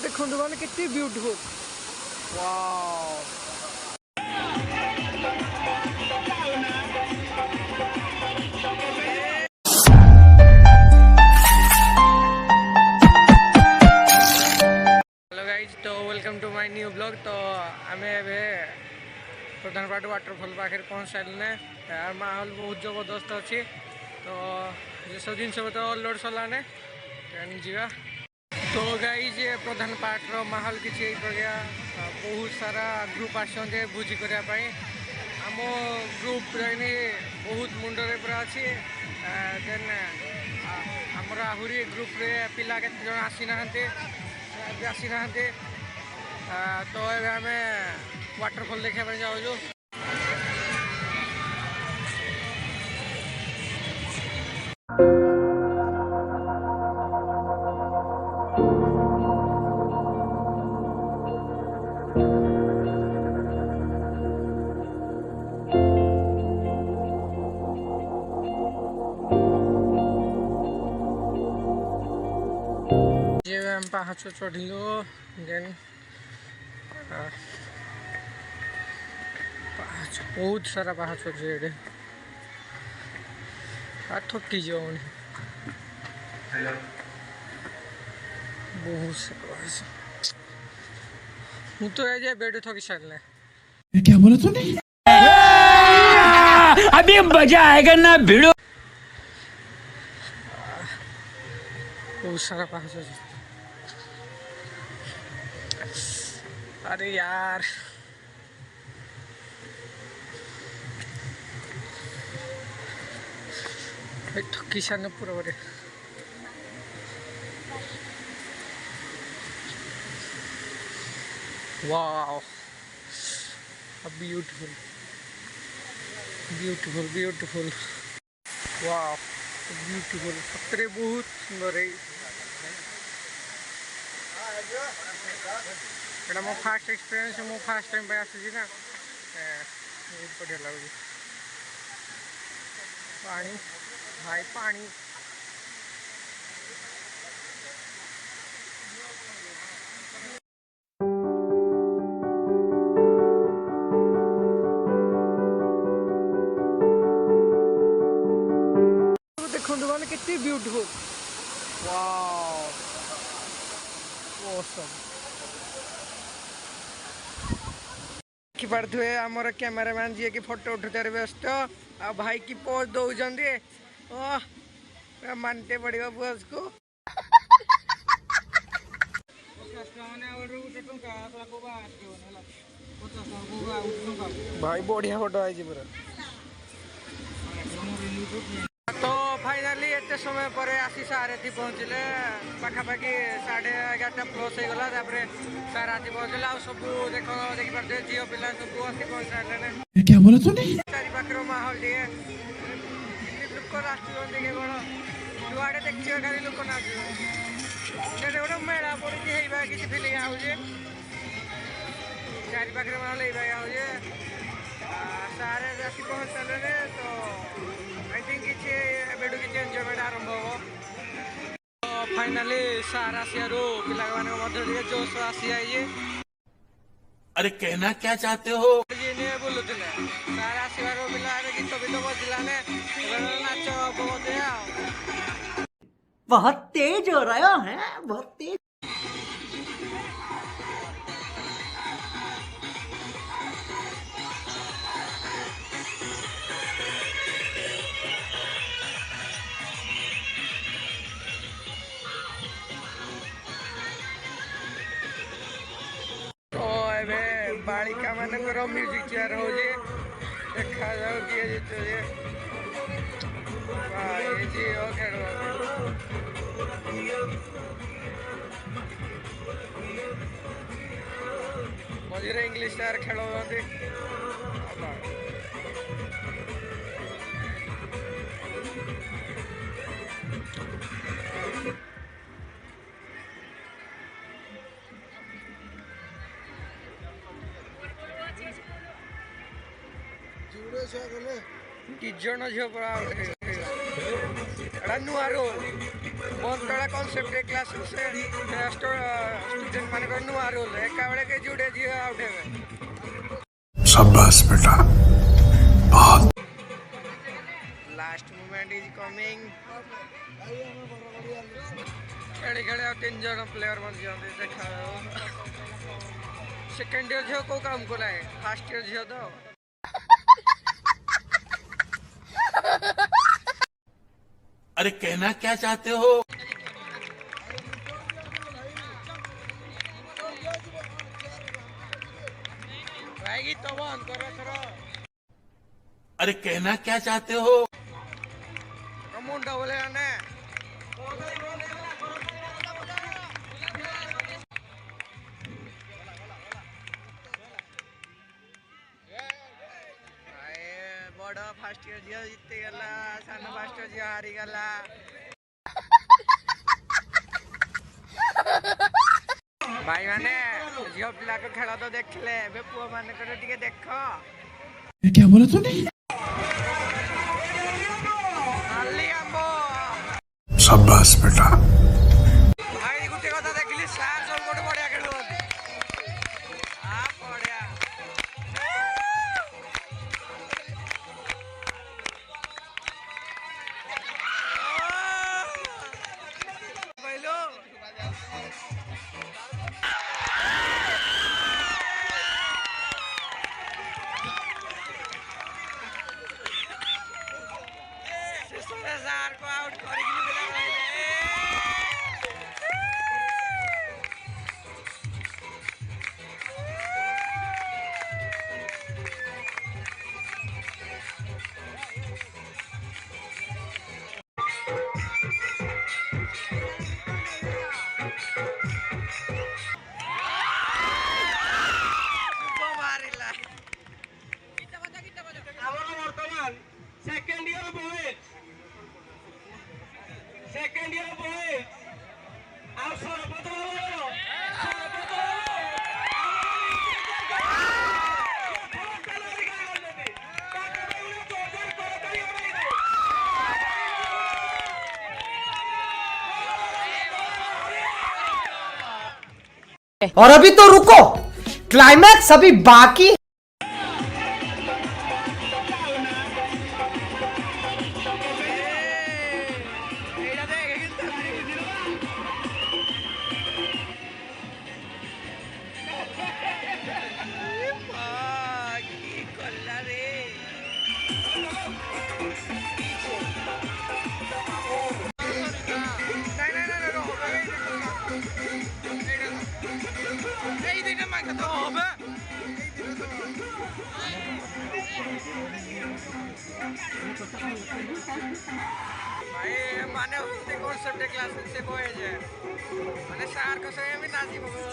देखो मैंने कितनी ब्यूटीफुल वाओ। हेलो गाइज, तो welcome to my new blog. तो आम प्रधानपाट वाटरफॉल पाखे पहुँच सारे यार माहौल बहुत जबरदस्त अच्छी। तो ये सब जिन तो लोड सरलाने जा। तो गाइज प्रधानपाट माहौल किसी प्रकार बहुत सारा ग्रुप आसते भोजी करने। आम ग्रुप बहुत मुंडे पूरा अच्छी। देन आमर आहरी ग्रुप रे पिला केते जन आसी ना तो ये आम वाटरफॉल देखा जाऊँ। पाहाच चढ़िलु देन पाहाच बहुत सारा पाहाच अच्छे थकी जाऊनी बहुत सारा मु तो बेड थकी सारे। क्या बोला तूने? अभी मजा आएगा ना भिड़ो। बहुत सारा पाहाच अरे यार थकी सारे पूरा बड़े। Wow beautiful beautiful beautiful wow beautiful सतरे बहुत सुंदर है। एटा मो फास्ट एक्सपीरियंस मो फास्ट टाइम पे आसी ना बहुत बढ़िया लगे। पानी भाई पानी देखो मैंने कितनी ब्यूटीफुल वाओ ऑसम। कि पड़े आमर कैमेरामैन जी की फोटो उठार व्यस्त आ भाई की पोज दौरान मानते पड़ेगा पोज को। भाई बढ़िया फोटो आई पूरा। तो फाइनाली एत समय पर आसी सार ये पहुँचले पाखापाखि 11:30 प्लस हो गला। सार आज पहुँचले आ सब देख देखिपे झील पिला सब आसी पहुँच सारे। क्या बोला तूने? चारि पाखर माहौल टे लोक नाचुन कौन जुआड़े देखिए खाली लोक नाचुन गोटे मेला पड़ी किसी फिलिंग आए चारि पाखे माहौल ये सारे आसी पहुँच सारे। तो आई थिंक किसी एंजयमेंट आरंभ हम। तो फाइनाली सार आसियारू पिला मध्य जोश आसी जाइए। अरे कहना क्या चाहते हो? बुलूले सार आसबार पिला गीत गीत बजलाने नाच बोधे बहुत तेज हो रहा है बहुत तेज। बालिका मानकर म्यूजिक चेयर हो देखा जाऊ किए जीत खेल मझे इंग्लीश टायर खेल ଜଣ ଝିଅ ପୁରା ଆଉଟ୍ ହେଇଗଲା ଏଟା ନୂଆ ରୋଲ୍ ବନ୍ତଳା କନସେପ୍ଟ କ୍ଲାସ୍ ସେ ଷ୍ଟୁଡେଣ୍ଟ ମାନଙ୍କର ନୂଆ ରୋଲ୍ ଏକା ବେଳେ କେ ଯୋଡ଼େ ଝିଅ ଆଉଟ୍ ହେବେ शाबाश बेटा लास्ट मोमेंट इज कमिंग खेली खेली और 3 जन प्लेयर बन जाते देखा सेकेंड ईयर झील को काम को लाए फास्ट ईयर झील तो अरे कहना क्या चाहते हो आएगी तो बंद करो करो अरे कहना क्या चाहते हो मुंडा बोले आने बड़ फास्ट ईयर झील जीते गला सान फास्ट ईयर झील हारी गला भाई माने झील पिला को खेल तो देखले पुआ मान टे देख ये क्या बोला तूने शाबाश बेटा भाई गुटे कथा देखली सार सब गोटे बढ़िया खेलु आ बढ़िया भाईलो सार को आउट करिकली बोला भाई सेकेंड ईयर बॉयज ଆଉ ସରପଞ୍ଚ और अभी तो रुको, क्लाइमैक्स अभी बाकी। भाई माने कॉन्सेप्ट क्लास से बोए जे माने सार को से भी नाची बोल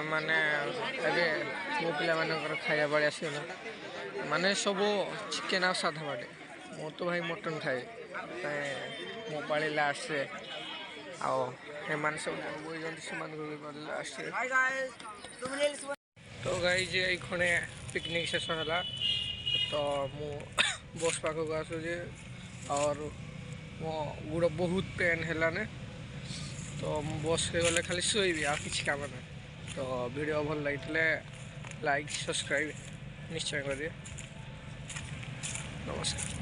ମାନେ ଏବେ ମୋ ପିଲାମାନଙ୍କର ଖାଇବା ବେଳ ଆସିଗଲା ମାନେ ସବୁ ଚିକେନ୍ ଆଉ ସାଧା ବାଡ଼େ ମୁଁ ତ ଭାଇ ମଟନ୍ ଖାଏ ମୋ ପାଳି ଲାଷ୍ଟରେ ଆଉ ଏମାନେ ସବୁ ବଇଛନ୍ତି ସେମାନଙ୍କୁ ବି ଲାଷ୍ଟରେ ତ ଗାଈ ଯେ ଏଇ ଖଣେ ପିକନିକ୍ ଶେଷ ହେଲା ତ ମୁଁ ବସ୍ ପାଖକୁ ଆସୁଛି और ମୋ ଗୋଡ଼ ବହୁତ ପେନ୍ ହେଲାନି ତ ମୁଁ ବସ୍ରେ ଗଲେ ଖାଲି ଶୋଇବି ଆଉ କିଛି କାମ ନାହିଁ ତ ଭିଡ଼ିଓ ଭଲ ଲାଗିଥିଲେ ଲାଇକ୍ ସବସ୍କ୍ରାଇବ୍ ନିଶ୍ଚୟ କରିବେ ନମସ୍କାର।